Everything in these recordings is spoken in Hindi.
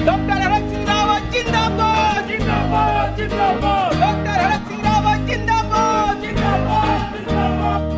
डॉक्टर हरक सिंह रावत जिंदाबाद जिंदाबाद जिंदाबाद। डॉक्टर हरक सिंह रावत जिंदाबाद जिंदाबाद जिंदाबाद।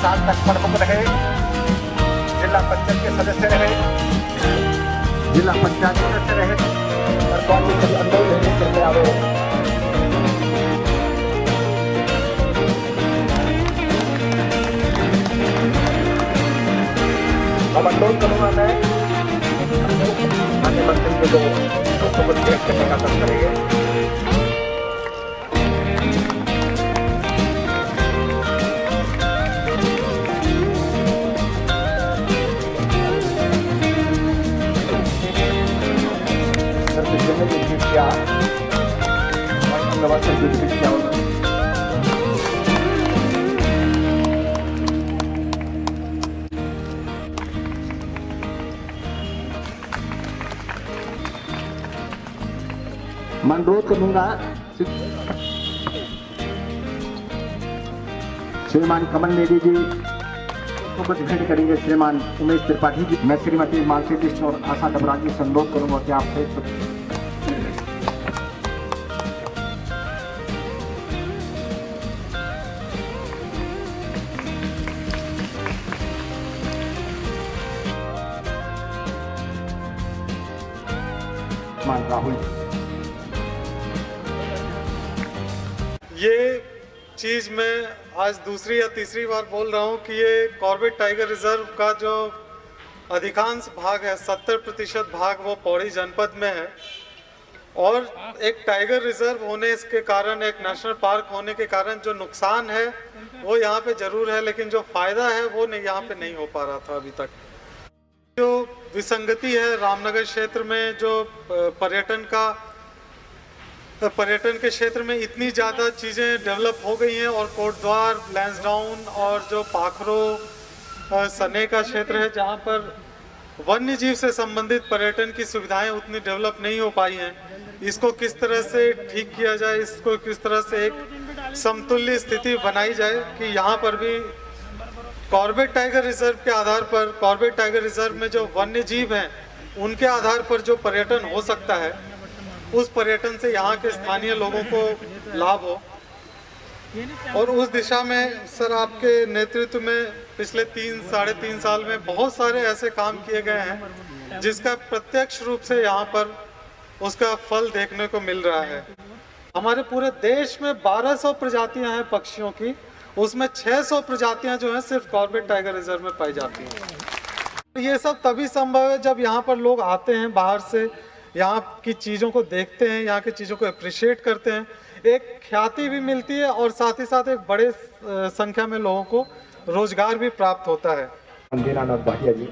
साल तक प्रमुख रहे, जिला पंचायत के सदस्य रहे, जिला पंचायत सदस्य रहे और कांग्रेस के अंदर रहने के लिए आवे। अब अनुरोध करूंगा मैं माननीय मंत्री के दोस्तों को व्यक्त करने का काम करेंगे। मैं अनुरोध करूंगा श्रीमान कमल नेगी जी को कुछ भेंट करेंगे, श्रीमान उमेश त्रिपाठी जी, मैं श्रीमती मालती कृष्ण और आशा डबरा जी से अनुरोध करूंगा कि आपसे मान राहुल जी। ये चीज़ मैं आज दूसरी या तीसरी बार बोल रहा हूँ कि ये कॉर्बेट टाइगर रिजर्व का जो अधिकांश भाग है 70% भाग वो पौड़ी जनपद में है और एक टाइगर रिजर्व होने के कारण, एक नेशनल पार्क होने के कारण जो नुकसान है वो यहाँ पे जरूर है, लेकिन जो फायदा है वो नहीं यहाँ पे नहीं हो पा रहा था अभी तक। जो विसंगति है रामनगर क्षेत्र में, जो पर्यटन के क्षेत्र में इतनी ज़्यादा चीज़ें डेवलप हो गई हैं और कोटद्वार, लैंसडाउन और जो पाखरो सने का क्षेत्र है जहाँ पर वन्य जीव से संबंधित पर्यटन की सुविधाएं उतनी डेवलप नहीं हो पाई हैं, इसको किस तरह से ठीक किया जाए, इसको किस तरह से एक समतुल्य स्थिति बनाई जाए कि यहाँ पर भी कॉर्बेट टाइगर रिजर्व के आधार पर, कॉर्बेट टाइगर रिजर्व में जो वन्य जीव हैं उनके आधार पर जो पर्यटन हो सकता है उस पर्यटन से यहाँ के स्थानीय लोगों को लाभ हो। और उस दिशा में सर आपके नेतृत्व में पिछले 3-3.5 साल में बहुत सारे ऐसे काम किए गए हैं जिसका प्रत्यक्ष रूप से यहाँ पर उसका फल देखने को मिल रहा है। हमारे पूरे देश में 1200 प्रजातियां हैं पक्षियों की, उसमें 600 प्रजातियां जो हैं सिर्फ कॉर्बेट टाइगर रिजर्व में पाई जाती हैं। ये सब तभी संभव है जब यहाँ पर लोग आते हैं बाहर से, यहाँ की चीज़ों को देखते हैं, यहाँ की चीज़ों को अप्रिशिएट करते हैं, एक ख्याति भी मिलती है और साथ ही साथ एक बड़े संख्या में लोगों को रोजगार भी प्राप्त होता है। दीनानाथ भाटिया जी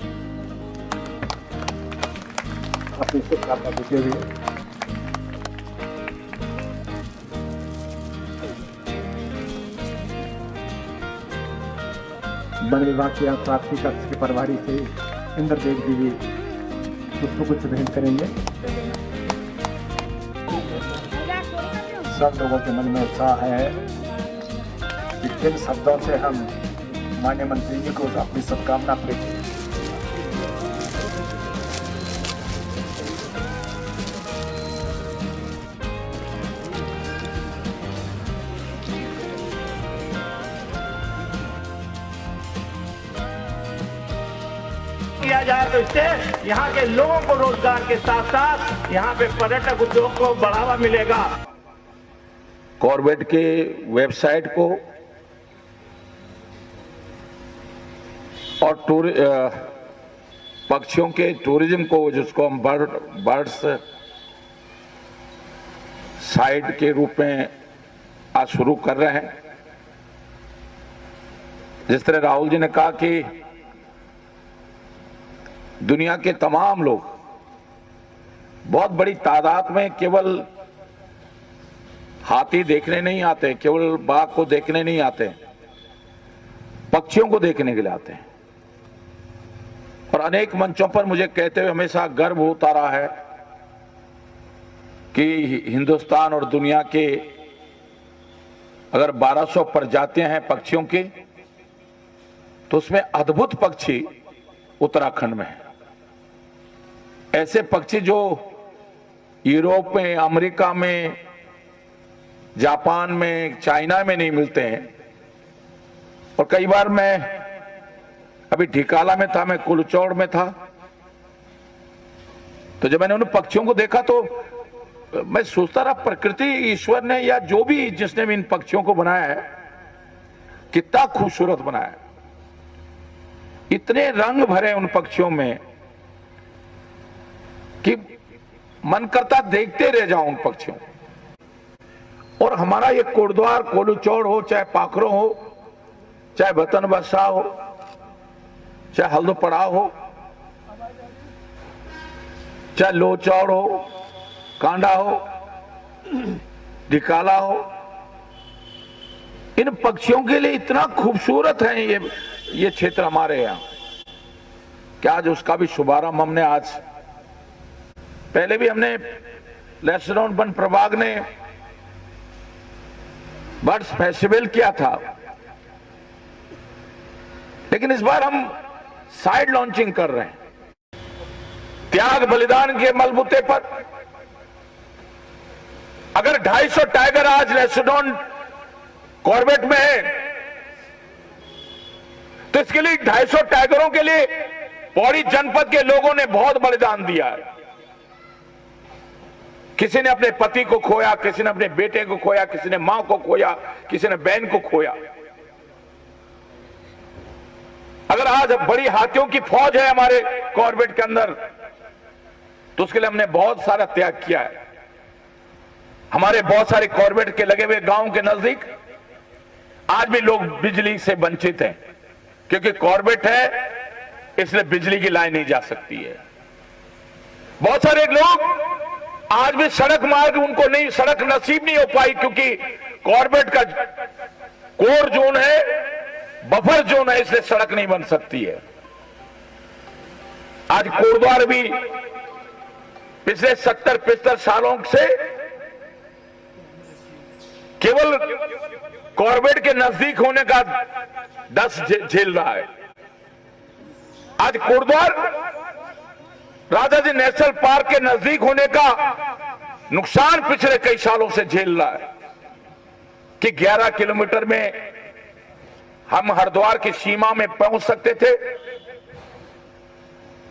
अपनी शुभकामना देते हुए वन विभाग के प्राथमिक कक्ष के प्रभारी से इंद्रदेव जी उसको कुछ भेंट करेंगे। सब लोगों के मन में उत्साह है कि किन शब्दों से हम माननीय मंत्री जी को अपनी शुभकामना किया जाए तो इससे यहाँ के लोगों को रोजगार के साथ साथ यहाँ पे पर्यटक उद्योग को बढ़ावा मिलेगा। कॉर्बेट के वेबसाइट को और पक्षियों के टूरिज्म को, जिसको हम बर्ड्स साइट के रूप में आज शुरू कर रहे हैं। जिस तरह राहुल जी ने कहा कि दुनिया के तमाम लोग बहुत बड़ी तादाद में केवल हाथी देखने नहीं आते, केवल बाघ को देखने नहीं आते, पक्षियों को देखने के लिए आते हैं। और अनेक मंचों पर मुझे कहते हुए हमेशा गर्व होता रहा है कि हिंदुस्तान और दुनिया के अगर 1200 प्रजातियां हैं पक्षियों की, तो उसमें अद्भुत पक्षी उत्तराखंड में है। ऐसे पक्षी जो यूरोप में, अमेरिका में, जापान में, चाइना में नहीं मिलते हैं। और कई बार मैं अभी ढिकाला में था, मैं कुलचौड़ में था, तो जब मैंने उन पक्षियों को देखा तो मैं सोचता रहा, प्रकृति, ईश्वर ने या जो भी जिसने भी इन पक्षियों को बनाया है, कितना खूबसूरत बनाया है। इतने रंग भरे उन पक्षियों में कि मन करता देखते रह जाऊं उन पक्षियों। और हमारा ये कोटद्वार, कोलूचौड़ हो, चाहे पाखरो हो, चाहे बतन बसा हो, चाहे हल्दो पड़ाव हो, चाहे लोचौड़ हो, कांडा हो, ढिकाला हो, इन पक्षियों के लिए इतना खूबसूरत है ये क्षेत्र हमारे यहाँ कि आज उसका भी शुभारंभ हमने आज, पहले भी हमने लेफ्टिनेंट वन प्रभाग ने बर्ड्स फेस्टिवल किया था, लेकिन इस बार हम साइड लॉन्चिंग कर रहे हैं। त्याग बलिदान के बलबूते पर अगर 250 टाइगर आज लेफ्टिनेंट कॉर्बेट में है, तो इसके लिए 250 टाइगरों के लिए पौड़ी जनपद के लोगों ने बहुत बलिदान दिया है। किसी ने अपने पति को खोया, किसी ने अपने बेटे को खोया, किसी ने मां को खोया, किसी ने बहन को खोया। अगर आज बड़ी हाथियों की फौज है हमारे कॉर्बेट के अंदर, तो उसके लिए हमने बहुत सारा त्याग किया है। हमारे बहुत सारे कॉर्बेट के लगे हुए गांव के नजदीक आज भी लोग बिजली से वंचित हैं, क्योंकि कॉर्बेट है इसलिए बिजली की लाइन नहीं जा सकती है। बहुत सारे लोग आज भी सड़क मार्ग उनको नहीं, सड़क नसीब नहीं हो पाई, क्योंकि कॉर्बेट का कोर जोन है, बफर जोन है, इसलिए सड़क नहीं बन सकती है। आज कोटद्वार भी पिछले 70-75 सालों से केवल कॉर्बेट के नजदीक होने का 10 झेल रहा है। आज कोटद्वार राजाजी नेशनल पार्क के नजदीक होने का नुकसान पिछले कई सालों से झेल रहा है कि 11 किलोमीटर में हम हरिद्वार की सीमा में पहुंच सकते थे,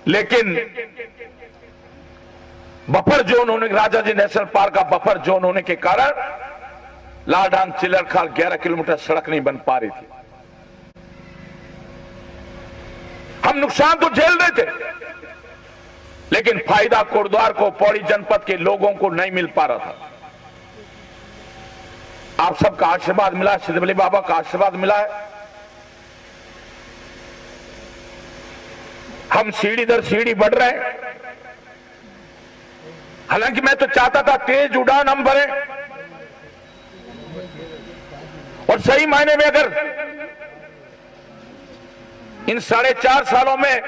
लेकिन बफर जोन होने, राजाजी नेशनल पार्क का बफर जोन होने के कारण लालडांग चिलरखाल 11 किलोमीटर सड़क नहीं बन पा रही थी। हम नुकसान तो झेल रहे थे, लेकिन फायदा कोटद्वार को, पौड़ी जनपद के लोगों को नहीं मिल पा रहा था। आप सबका आशीर्वाद मिला, सिद्धबली बाबा का आशीर्वाद मिला है। हम सीढ़ी दर सीढ़ी बढ़ रहे हैं। हालांकि मैं तो चाहता था तेज उड़ान हम भरें, और सही मायने में अगर इन 4.5 सालों में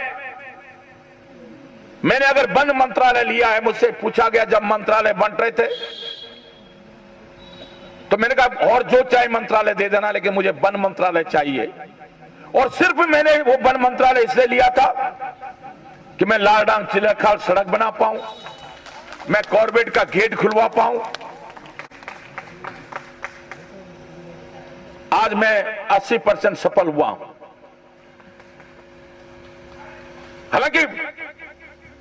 मैंने अगर वन मंत्रालय लिया है, मुझसे पूछा गया जब मंत्रालय बन रहे थे, तो मैंने कहा और जो चाहे मंत्रालय दे देना, लेकिन मुझे वन मंत्रालय चाहिए। और सिर्फ मैंने वो वन मंत्रालय इसलिए लिया था कि मैं लालडांग चिलरखाल सड़क बना पाऊं, मैं कॉर्बेट का गेट खुलवा पाऊं। आज मैं 80% सफल हुआ हूं। हालांकि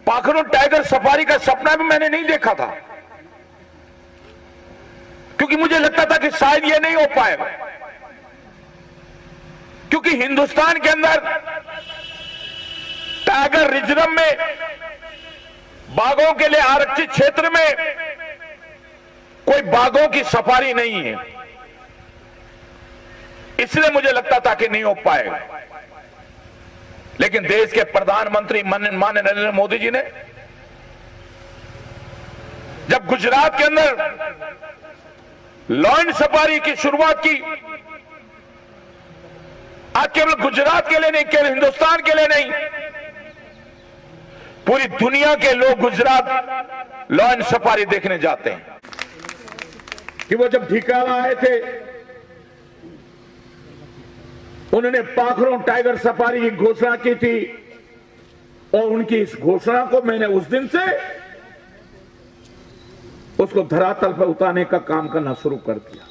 पाखरो टाइगर सफारी का सपना भी मैंने नहीं देखा था, क्योंकि मुझे लगता था कि शायद ये नहीं हो पाएगा, क्योंकि हिंदुस्तान के अंदर टाइगर रिजर्व में बाघों के लिए आरक्षित क्षेत्र में कोई बाघों की सफारी नहीं है, इसलिए मुझे लगता था कि नहीं हो पाएगा। लेकिन देश के प्रधानमंत्री माननीय नरेंद्र मोदी जी ने जब गुजरात के अंदर लॉयन सफारी की शुरुआत की, आज केवल गुजरात के लिए नहीं, केवल हिंदुस्तान के लिए नहीं, पूरी दुनिया के लोग गुजरात लॉयन सफारी देखने जाते हैं। कि वो जब ढिकाला आए थे, उन्होंने पाखरो टाइगर सफारी की घोषणा की थी, और उनकी इस घोषणा को मैंने उस दिन से उसको धरातल पर उतारने का काम करना शुरू कर दिया।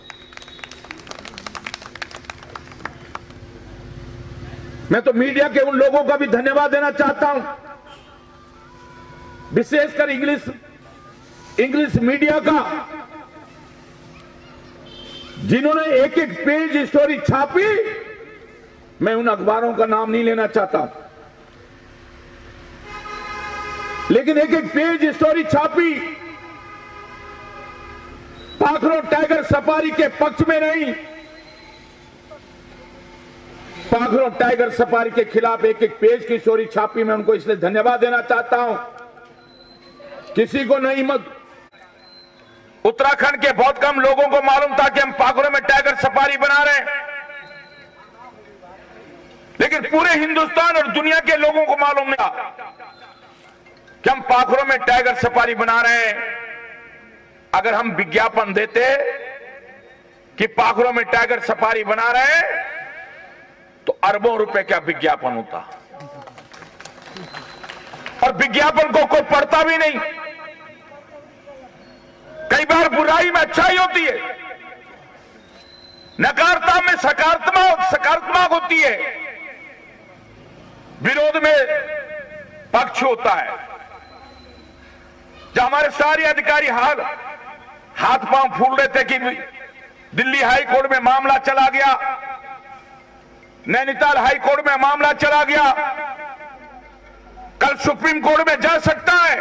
मैं तो मीडिया के उन लोगों का भी धन्यवाद देना चाहता हूं, विशेषकर इंग्लिश मीडिया का, जिन्होंने एक एक पेज स्टोरी छापी। मैं उन अखबारों का नाम नहीं लेना चाहता, लेकिन एक एक पेज स्टोरी छापी, पाखरो टाइगर सफारी के पक्ष में नहीं, पाखरो टाइगर सफारी के खिलाफ एक एक पेज की स्टोरी छापी। मैं उनको इसलिए धन्यवाद देना चाहता हूं। किसी को नहीं उत्तराखंड के बहुत कम लोगों को मालूम था कि हम पाखरो में टाइगर सफारी बना रहे हैं, लेकिन पूरे हिंदुस्तान और दुनिया के लोगों को मालूम था कि हम पाखरो में टाइगर सफारी बना रहे हैं। अगर हम विज्ञापन देते कि पाखरो में टाइगर सफारी बना रहे हैं, तो अरबों रुपए का विज्ञापन होता, और विज्ञापन को कोई पढ़ता भी नहीं। कई बार बुराई में अच्छाई होती है, नकारात्मक में सकारात्मक होती है, विरोध में पक्ष होता है। जब हमारे सारे अधिकारी हाथ पांव फूल रहे थे कि दिल्ली हाई कोर्ट में मामला चला गया, नैनीताल हाई कोर्ट में मामला चला गया, कल सुप्रीम कोर्ट में जा सकता है,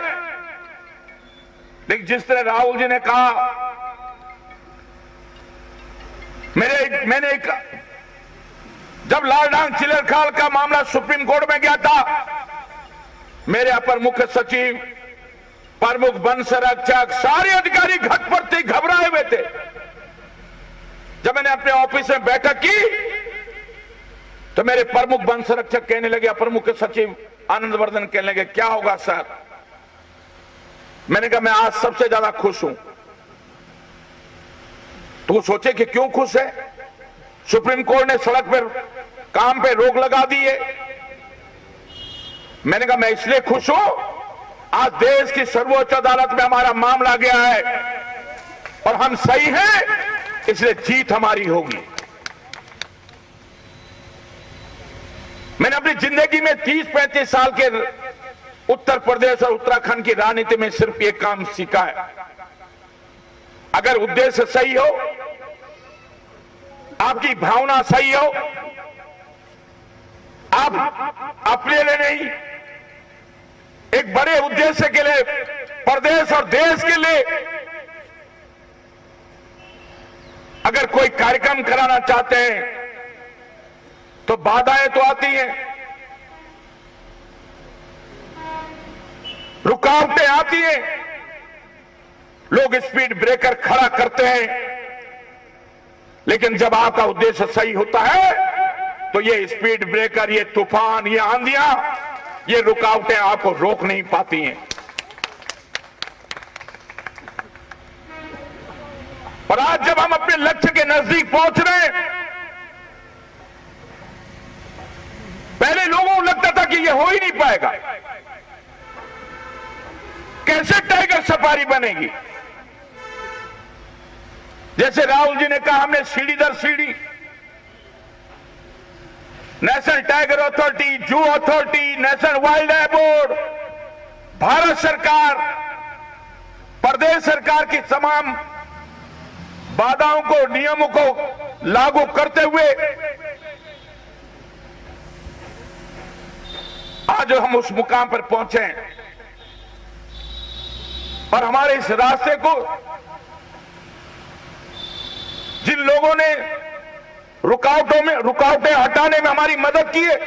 लेकिन जिस तरह राहुल जी ने कहा, मैंने जब लालडांग चिलरखाल का मामला सुप्रीम कोर्ट में गया था, मेरे अपर मुख्य सचिव, प्रमुख वन संरक्षक, सारे अधिकारी घट पर थे, घबराए हुए थे। जब मैंने अपने ऑफिस में बैठक की, तो मेरे प्रमुख वन संरक्षक कहने लगे, अपर मुख्य सचिव आनंद वर्धन कहने लगे, क्या होगा सर? मैंने कहा मैं आज सबसे ज्यादा खुश हूं। तो वो सोचे कि क्यों खुश है? सुप्रीम कोर्ट ने सड़क पर काम पे रोक लगा दी है। मैंने कहा मैं इसलिए खुश हूं, आज देश की सर्वोच्च अदालत में हमारा मामला गया है और हम सही हैं, इसलिए जीत हमारी होगी। मैंने अपनी जिंदगी में 30-35 साल के उत्तर प्रदेश और उत्तराखंड की राजनीति में सिर्फ एक काम सीखा है, अगर उद्देश्य सही हो, आपकी भावना सही हो, आप अपने लिए नहीं, एक बड़े उद्देश्य के लिए, प्रदेश और देश के लिए अगर कोई कार्यक्रम कराना चाहते हैं, तो बाधाएं तो आती हैं, रुकावटें आती हैं, लोग स्पीड ब्रेकर खड़ा करते हैं, लेकिन जब आपका उद्देश्य सही होता है, तो ये स्पीड ब्रेकर, ये तूफान, ये आंधियां, ये रुकावटें आपको रोक नहीं पाती हैं। और आज जब हम अपने लक्ष्य के नजदीक पहुंच रहे हैं, पहले लोगों को लगता था कि ये हो ही नहीं पाएगा, कैसे टाइगर सफारी बनेगी। जैसे राहुल जी ने कहा, हमने सीढ़ी दर सीढ़ी national tiger authority, zoo authority, national wild life board, Bharat सरकार, प्रदेश सरकार की तमाम बाधाओं को, नियमों को लागू करते हुए आज हम उस मुकाम पर पहुंचे हैं। और हमारे इस रास्ते को जिन लोगों ने रुकावटें हटाने में हमारी मदद की है,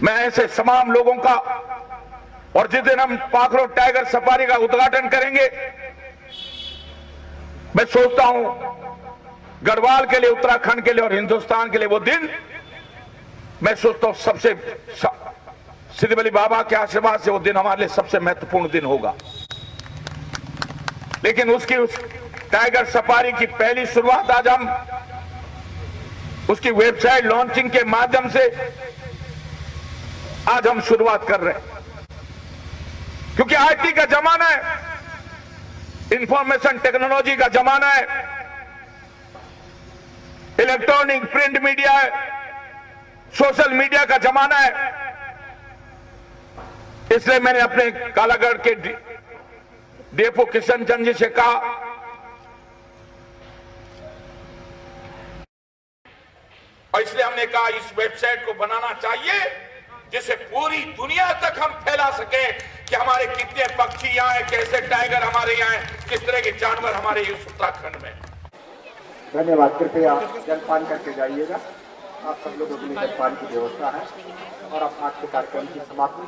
मैं ऐसे तमाम लोगों का, और जिस दिन हम पाखरो टाइगर सफारी का उद्घाटन करेंगे, मैं सोचता हूं गढ़वाल के लिए, उत्तराखंड के लिए और हिंदुस्तान के लिए वो दिन, मैं सोचता हूं सबसे सिद्ध बली बाबा के आशीर्वाद से वो दिन हमारे लिए सबसे महत्वपूर्ण दिन होगा। लेकिन उस टाइगर सफारी की पहली शुरुआत आज हम उसकी वेबसाइट लॉन्चिंग के माध्यम से आज हम शुरुआत कर रहे हैं, क्योंकि आईटी का जमाना है, इंफॉर्मेशन टेक्नोलॉजी का जमाना है, इलेक्ट्रॉनिक प्रिंट मीडिया है, सोशल मीडिया का जमाना है। इसलिए मैंने अपने कालागढ़ के डीएफओ किशन चंद जी से कहा, और इसलिए हमने कहा इस वेबसाइट को बनाना चाहिए जिसे पूरी दुनिया तक हम फैला सके कि हमारे कितने पक्षी यहाँ हैं, कैसे टाइगर हमारे यहाँ हैं, किस तरह के जानवर हमारे इस उत्तराखंड में। धन्यवाद। कृपया जलपान करके जाइएगा। आप सब लोगों के लिए जलपान की व्यवस्था है और आप आज के कार्यक्रम की समाप्ति।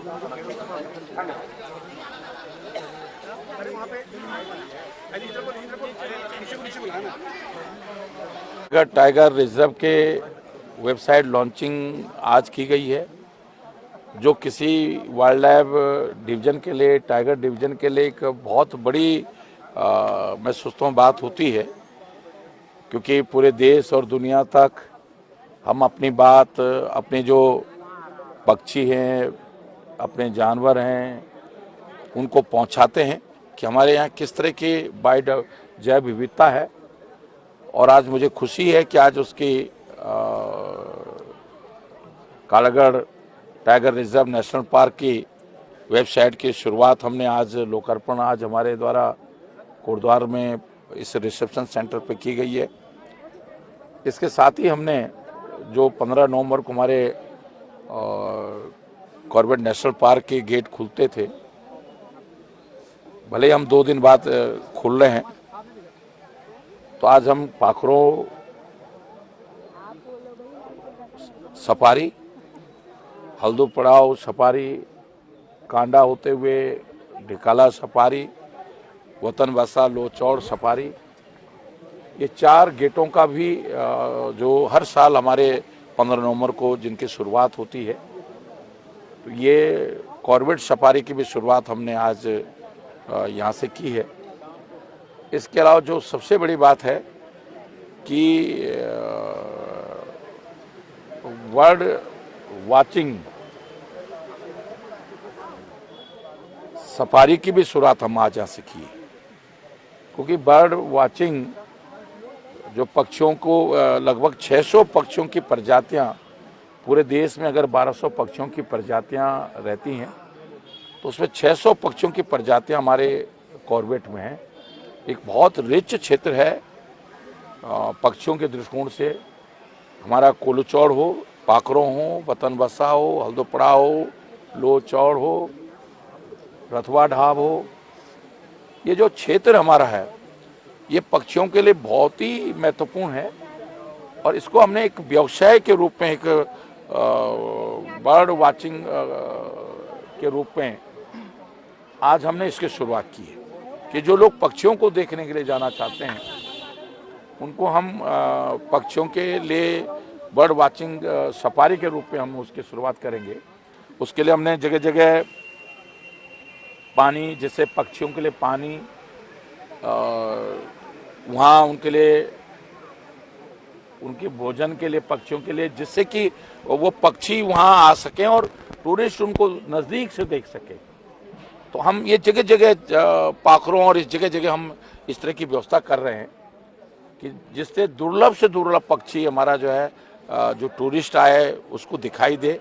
धन्यवाद। टाइगर रिजर्व के वेबसाइट लॉन्चिंग आज की गई है, जो किसी वाइल्ड लाइफ डिवीज़न के लिए, टाइगर डिवीज़न के लिए एक बहुत बड़ी मैं सोचता हूँ बात होती है, क्योंकि पूरे देश और दुनिया तक हम अपनी बात, अपने जो पक्षी हैं, अपने जानवर हैं, उनको पहुंचाते हैं कि हमारे यहाँ किस तरह की जैव विविधता है। और आज मुझे खुशी है कि आज उसकी Kalagarh tiger reserve national park की वेबसाइट की शुरुआत हमने आज लोकार्पण आज हमारे द्वारा कोटद्वार में इस रिसेप्शन सेंटर पे की गई है। इसके साथ ही हमने जो 15 नवंबर को हमारे कॉर्बेट नेशनल पार्क के गेट खुलते थे, भले हम 2 दिन बाद खुल रहे हैं, तो आज हम पाखरो सफारी, हल्दू पड़ाव सफारी, कांडा होते हुए ढिकाला सफारी, वतन बसा लोचौड़ सफारी, ये 4 गेटों का भी जो हर साल हमारे 15 नवंबर को जिनकी शुरुआत होती है, तो ये कॉर्बेट सफारी की भी शुरुआत हमने आज यहाँ से की है। इसके अलावा जो सबसे बड़ी बात है कि बर्ड वाचिंग सफारी की भी शुरुआत हम आज यहाँ से की है, क्योंकि बर्ड वाचिंग जो पक्षियों को लगभग 600 पक्षियों की प्रजातियाँ, पूरे देश में अगर 1200 पक्षियों की प्रजातियाँ रहती हैं, तो उसमें 600 पक्षियों की प्रजातियाँ हमारे कॉर्बेट में हैं। एक बहुत रिच क्षेत्र है पक्षियों के दृष्टिकोण से। हमारा कोलूचौड़ हो, पाखरो हो, वतन बसा हो, हल्दोपड़ा हो, लोचौड़ हो, रथवा ढाब हो, ये जो क्षेत्र हमारा है, ये पक्षियों के लिए बहुत ही महत्वपूर्ण है। और इसको हमने एक व्यवसाय के रूप में, एक बर्ड वाचिंग के रूप में आज हमने इसकी शुरुआत की है कि जो लोग पक्षियों को देखने के लिए जाना चाहते हैं, उनको हम पक्षियों के लिए बर्ड वाचिंग सफारी के रूप में हम उसकी शुरुआत करेंगे। उसके लिए हमने जगह जगह पानी, जैसे पक्षियों के लिए पानी, वहाँ उनके लिए, उनके भोजन के लिए, पक्षियों के लिए, जिससे कि वो पक्षी वहाँ आ सकें और टूरिस्ट उनको नज़दीक से देख सके। तो हम ये जगह जगह पाखरों और इस जगह जगह हम इस तरह की व्यवस्था कर रहे हैं कि जिससे दुर्लभ से दुर्लभ पक्षी हमारा जो है जो टूरिस्ट आए उसको दिखाई दे।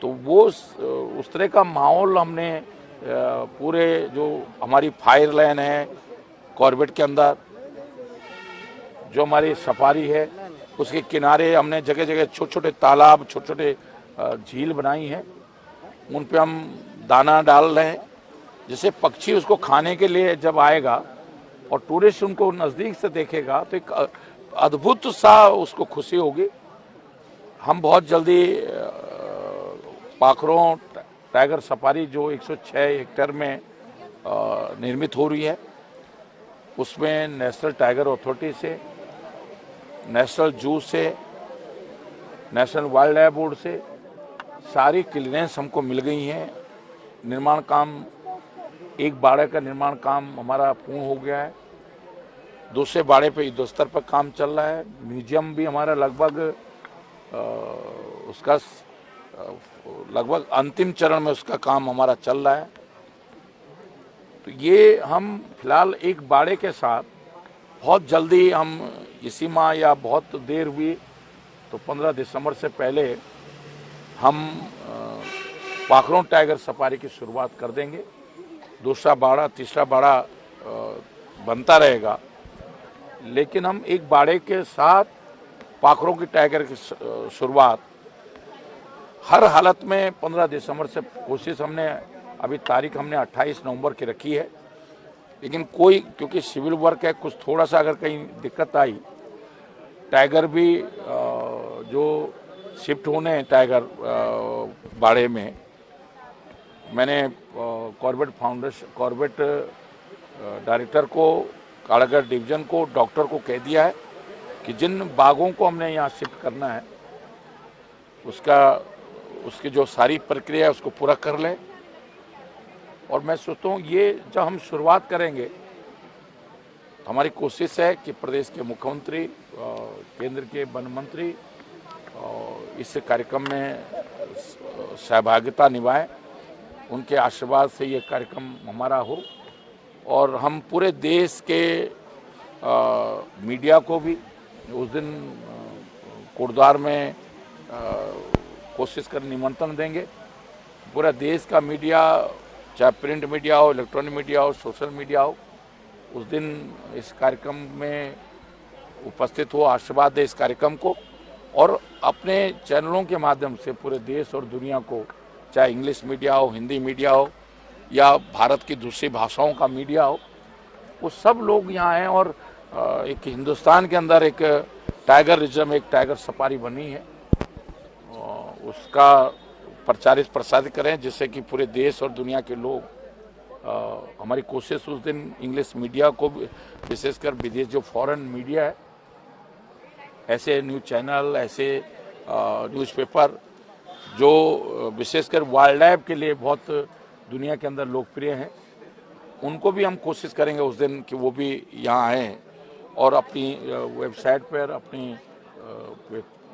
तो वो उस तरह का माहौल हमने पूरे जो हमारी फायर लाइन है कॉर्बेट के अंदर, जो हमारी सफारी है उसके किनारे हमने जगह जगह छोटे छोटे तालाब, छोटे छोटे झील बनाई हैं। उन पे हम दाना डाल रहे हैं, जिससे पक्षी उसको खाने के लिए जब आएगा और टूरिस्ट उनको नज़दीक से देखेगा तो एक अद्भुत सा उसको खुशी होगी। हम बहुत जल्दी पाखरों टाइगर सफारी जो 106 हेक्टेयर में निर्मित हो रही है, उसमें नेशनल टाइगर अथॉरिटी से, नेशनल जू से, नेशनल वाइल्ड लाइफ बोर्ड से सारी क्लियरेंस हमको मिल गई हैं। निर्माण काम, एक बाड़े का निर्माण काम हमारा पूर्ण हो गया है। दूसरे बाड़े पे युद्ध स्तर पर काम चल रहा है। म्यूजियम भी हमारा लगभग उसका लगभग अंतिम चरण में उसका काम हमारा चल रहा है। तो ये हम फिलहाल एक बाड़े के साथ बहुत जल्दी हम इसी माह या बहुत देर हुई तो 15 दिसंबर से पहले हम पाखरों टाइगर सफारी की शुरुआत कर देंगे। दूसरा बाड़ा, तीसरा बाड़ा बनता रहेगा, लेकिन हम एक बाड़े के साथ पाखरों की टाइगर की शुरुआत हर हालत में 15 दिसंबर से कोशिश हमने, अभी तारीख हमने 28 नवंबर की रखी है। लेकिन कोई, क्योंकि सिविल वर्क है, कुछ थोड़ा सा अगर कहीं दिक्कत आई, टाइगर भी जो शिफ्ट होने हैं टाइगर बाड़े में, मैंने कॉर्बेट डायरेक्टर को, कारागार डिवीजन को, डॉक्टर को कह दिया है कि जिन बाघों को हमने यहाँ शिफ्ट करना है उसकी जो सारी प्रक्रिया है उसको पूरा कर लें। और मैं सोचता हूँ ये जब हम शुरुआत करेंगे तो हमारी कोशिश है कि प्रदेश के मुख्यमंत्री, केंद्र के वन मंत्री इस कार्यक्रम में सहभागिता निभाएं। उनके आशीर्वाद से ये कार्यक्रम हमारा हो और हम पूरे देश के मीडिया को भी उस दिन कोटद्वार में कोशिश कर निमंत्रण देंगे। पूरा देश का मीडिया, चाहे प्रिंट मीडिया हो, इलेक्ट्रॉनिक मीडिया हो, सोशल मीडिया हो, उस दिन इस कार्यक्रम में उपस्थित हो, आशीर्वाद दे इस कार्यक्रम को और अपने चैनलों के माध्यम से पूरे देश और दुनिया को, चाहे इंग्लिश मीडिया हो, हिंदी मीडिया हो या भारत की दूसरी भाषाओं का मीडिया हो, वो सब लोग यहाँ हैं और एक हिंदुस्तान के अंदर एक टाइगर रिजर्व, एक टाइगर सफारी बनी है, उसका प्रचारित प्रसारित करें, जिससे कि पूरे देश और दुनिया के लोग, हमारी कोशिश उस दिन इंग्लिश मीडिया को, विशेषकर विदेश जो फॉरेन मीडिया है, ऐसे न्यूज़ चैनल, ऐसे न्यूज़पेपर जो विशेषकर वाइल्ड लाइफ के लिए बहुत दुनिया के अंदर लोकप्रिय हैं, उनको भी हम कोशिश करेंगे उस दिन कि वो भी यहाँ आएँ और अपनी वेबसाइट पर, अपनी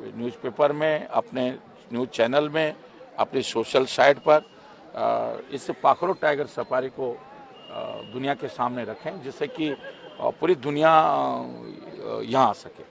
न्यूज़पेपर में, अपने न्यूज़ चैनल में, अपनी सोशल साइट पर इस पाखरों टाइगर सफारी को दुनिया के सामने रखें, जिससे कि पूरी दुनिया यहाँ आ सके।